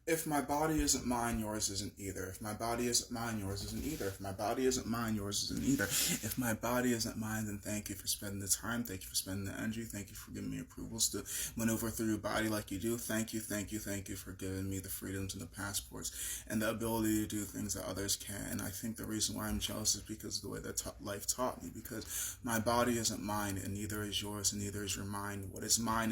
If my body isn't mine, yours isn't either. If my body isn't mine, yours isn't either. If my body isn't mine, yours isn't either. If my body isn't mine, then thank you for spending the time. Thank you for spending the energy. Thank you for giving me approvals to maneuver through your body like you do. Thank you, thank you, thank you for giving me the freedoms and the passports and the ability to do things that others can't. And I think the reason why I'm jealous is because of the way that life taught me. Because my body isn't mine, and neither is yours, and neither is your mind. What is mine,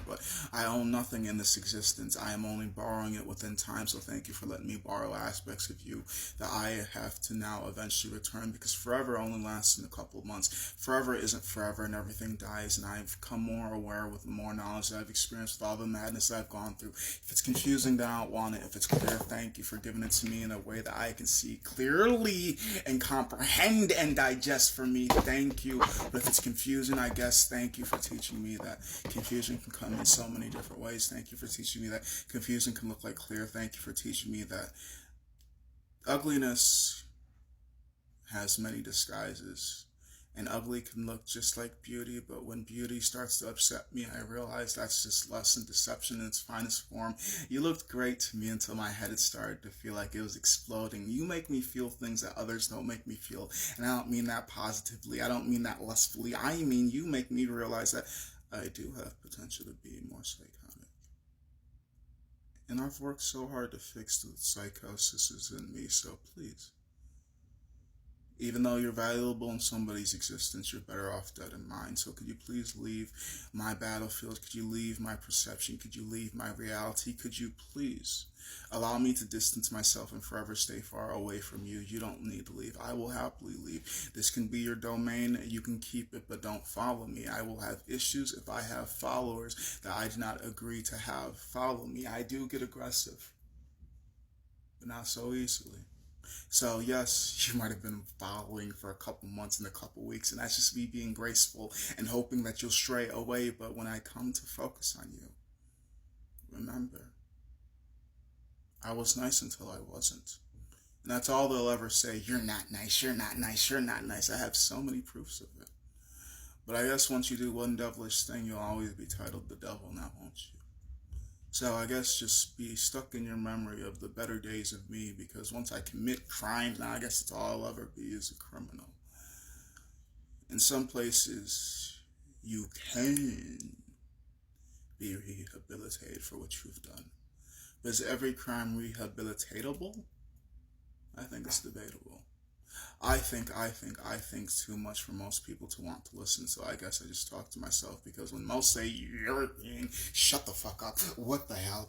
but I own nothing in this existence. I am only borrowing it within time. So thank you for letting me borrow aspects of you that I have to now eventually return, because forever only lasts in a couple of months. Forever isn't forever, and everything dies, and I've come more aware with the more knowledge that I've experienced with all the madness that I've gone through. If it's confusing, then I don't want it. If it's clear, thank you for giving it to me in a way that I can see clearly and comprehend and digest for me. Thank you. But if it's confusing, I guess thank you for teaching me that confusion can come in so many different ways. Thank you for teaching me that confusion can look like clear. Thank you for teaching me that ugliness has many disguises. And ugly can look just like beauty, but when beauty starts to upset me, I realize that's just lust and deception in its finest form. You looked great to me until my head had started to feel like it was exploding. You make me feel things that others don't make me feel, and I don't mean that positively. I don't mean that lustfully. I mean you make me realize that I do have potential to be more psychotic. And I've worked so hard to fix the psychosis in me, so please, even though you're valuable in somebody's existence, you're better off dead in mine. So could you please leave my battlefield? Could you leave my perception? Could you leave my reality? Could you please allow me to distance myself and forever stay far away from you? You don't need to leave. I will happily leave. This can be your domain. You can keep it, but don't follow me. I will have issues if I have followers that I do not agree to have follow me. I do get aggressive, but not so easily. So yes, you might have been following for a couple months and a couple weeks, and that's just me being graceful and hoping that you'll stray away. But when I come to focus on you, remember, I was nice until I wasn't. And that's all they'll ever say. You're not nice, you're not nice, you're not nice. I have so many proofs of it. But I guess once you do one devilish thing, you'll always be titled the devil now, won't you? So I guess just be stuck in your memory of the better days of me, because once I commit crimes, now I guess it's all I'll ever be is a criminal. In some places, you can be rehabilitated for what you've done. But is every crime rehabilitatable? I think it's debatable. I think too much for most people to want to listen. So I guess I just talk to myself, because when most say you're being shut the fuck up, what the hell?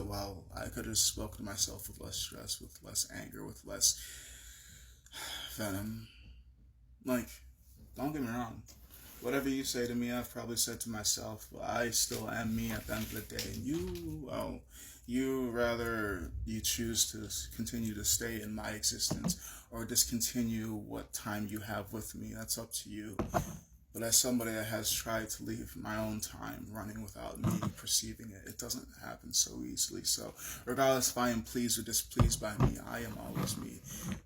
Well, I could have spoken to myself with less stress, with less anger, with less venom. Like, don't get me wrong. Whatever you say to me, I've probably said to myself. But I still am me at the end of the day. And you, well, you choose to continue to stay in my existence or discontinue what time you have with me. That's up to you. But as somebody that has tried to leave my own time running without me perceiving it, it doesn't happen so easily. So, regardless if I am pleased or displeased by me, I am always me.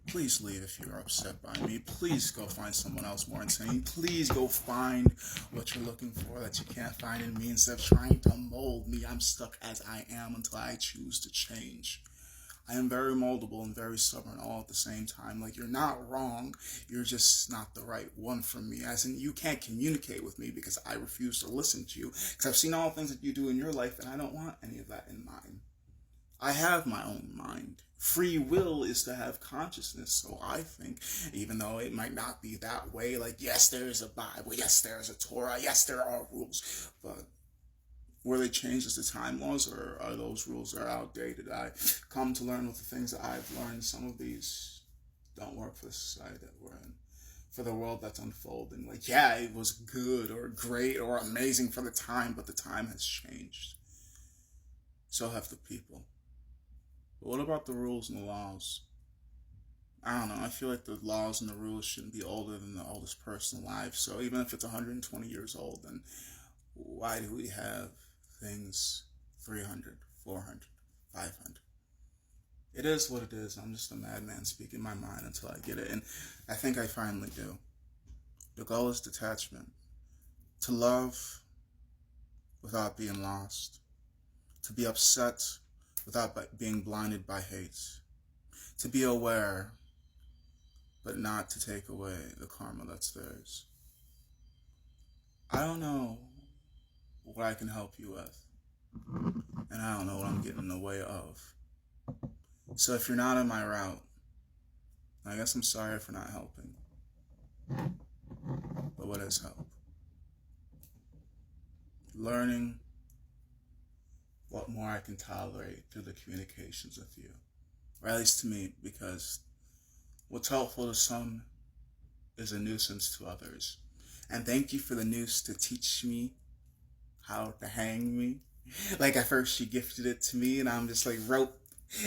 Please leave if you're upset by me. Please go find someone else more insane. Please go find what you're looking for that you can't find in me, instead of trying to mold me. I'm stuck as I am until I choose to change. I am very moldable and very stubborn all at the same time. Like, you're not wrong, you're just not the right one for me. As in, you can't communicate with me because I refuse to listen to you. Because I've seen all the things that you do in your life, and I don't want any of that in mine. I have my own mind. Free will is to have consciousness, so I think, even though it might not be that way, like, yes, there is a Bible, yes, there is a Torah, yes, there are rules, but were they changed as the time laws, or are those rules are outdated? I come to learn with the things that I've learned. Some of these don't work for the society that we're in, for the world that's unfolding. Like, yeah, it was good or great or amazing for the time, but the time has changed. So have the people. But what about the rules and the laws? I don't know. I feel like the laws and the rules shouldn't be older than the oldest person alive. So even if it's 120 years old, then why do we have things 300, 400, 500? It is what it is. I'm just a madman speaking my mind until I get it. And I think I finally do. The goal is detachment. To love without being lost. To be upset without being blinded by hate. To be aware, but not to take away the karma that's theirs. I don't know what I can help you with, and I don't know what I'm getting in the way of. So if you're not in my route, I guess I'm sorry for not helping. But what is help? Learning what more I can tolerate through the communications with you. Or at least to me, because what's helpful to some is a nuisance to others. And thank you for the noose to teach me how to hang me. Like at first she gifted it to me and I'm just like rope.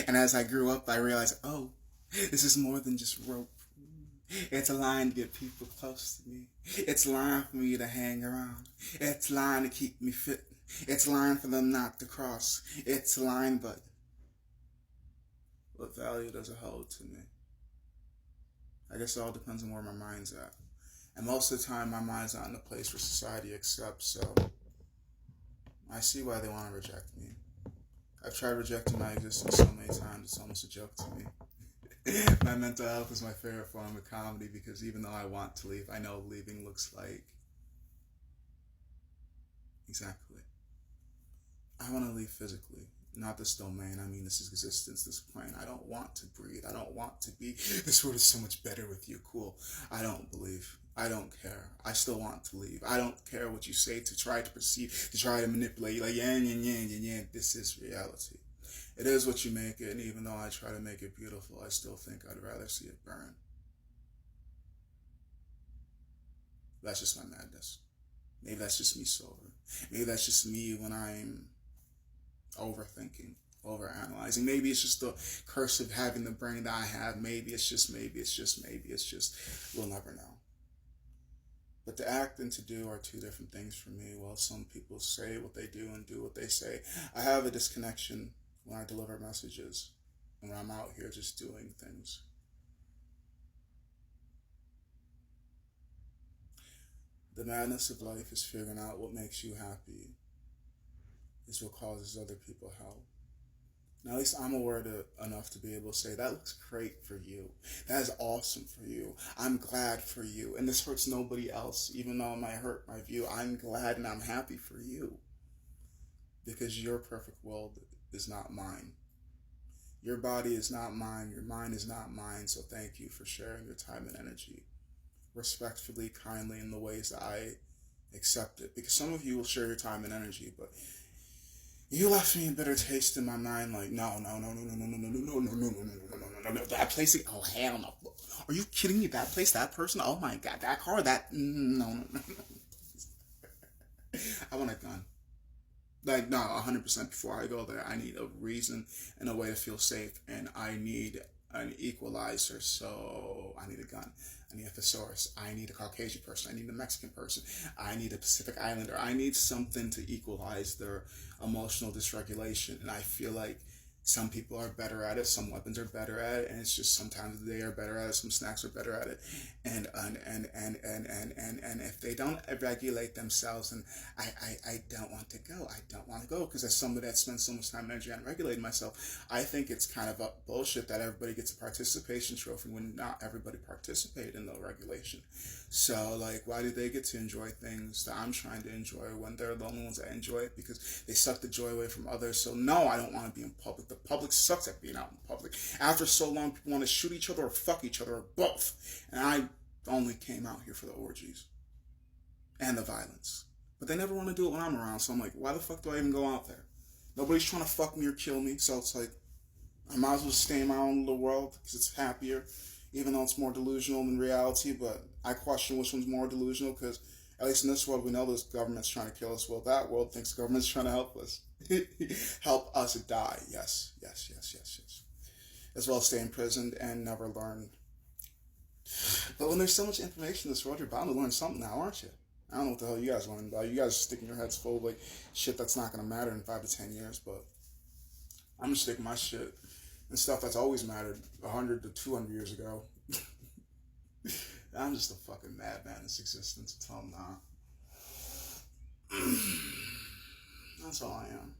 And as I grew up, I realized, oh, this is more than just rope. It's a line to get people close to me. It's a line for me to hang around. It's a line to keep me fit. It's a line for them not to cross. It's a line, but what value does it hold to me? I guess it all depends on where my mind's at. And most of the time, my mind's not in a place where society accepts, so I see why they want to reject me. I've tried rejecting my existence so many times, it's almost a joke to me. My mental health is my favorite form of comedy because even though I want to leave, I know leaving looks like... Exactly. I want to leave physically. Not this domain, I mean this existence, this plane. I don't want to breathe. I don't want to be, this world is so much better with you. Cool. I don't believe. I don't care. I still want to leave. I don't care what you say to try to perceive, to try to manipulate. Like, yeah. This is reality. It is what you make it, and even though I try to make it beautiful, I still think I'd rather see it burn. That's just my madness. Maybe that's just me sober. Maybe that's just me when I'm overthinking, overanalyzing. Maybe it's just the curse of having the brain that I have. Maybe it's just, we'll never know. But to act and to do are two different things for me. While some people say what they do and do what they say, I have a disconnection when I deliver messages and when I'm out here just doing things. The madness of life is figuring out what makes you happy is what causes other people hell. Now, at least I'm aware enough to be able to say, that looks great for you. That is awesome for you. I'm glad for you. And this hurts nobody else, even though it might hurt my view. I'm glad and I'm happy for you. Because your perfect world is not mine. Your body is not mine. Your mind is not mine. So thank you for sharing your time and energy. Respectfully, kindly, in the ways that I accept it. Because some of you will share your time and energy, but you left me a bitter taste in my mind, like, no, that place, oh, hell no. Are you kidding me? That place, that person, oh my God, that car, that, no. I want a gun. Like, no, 100% before I go there, I need a reason and a way to feel safe, and I need an equalizer, so I need a gun. I need a thesaurus. I need a Caucasian person. I need a Mexican person. I need a Pacific Islander. I need something to equalize their emotional dysregulation. And I feel like some people are better at it. Some weapons are better at it. And it's just sometimes they are better at it. Some snacks are better at it. And if they don't regulate themselves, and I don't want to go. I don't want to go because as somebody that spends so much time and energy on regulating myself, I think it's kind of a bullshit that everybody gets a participation trophy when not everybody participated in the regulation. So, like, why do they get to enjoy things that I'm trying to enjoy when they're the only ones that enjoy it because they suck the joy away from others? So, no, I don't want to be in public. The public sucks at being out in public. After so long, people want to shoot each other or fuck each other or both. And I only came out here for the orgies and the violence. But they never want to do it when I'm around. So I'm like, why the fuck do I even go out there? Nobody's trying to fuck me or kill me. So it's like, I might as well stay in my own little world because it's happier, even though it's more delusional than reality. But I question which one's more delusional because at least in this world, we know this government's trying to kill us. Well, that world thinks the government's trying to help us. Help us die. Yes. As well as stay imprisoned and never learn. But when there's so much information in this world, you're bound to learn something now, aren't you? I don't know what the hell you guys learn about. You guys are sticking your heads full of like shit that's not going to matter in 5 to 10 years, but I'm just sticking my shit and stuff that's always mattered 100 to 200 years ago. I'm just a fucking madman in this existence until I'm not. That's all I am.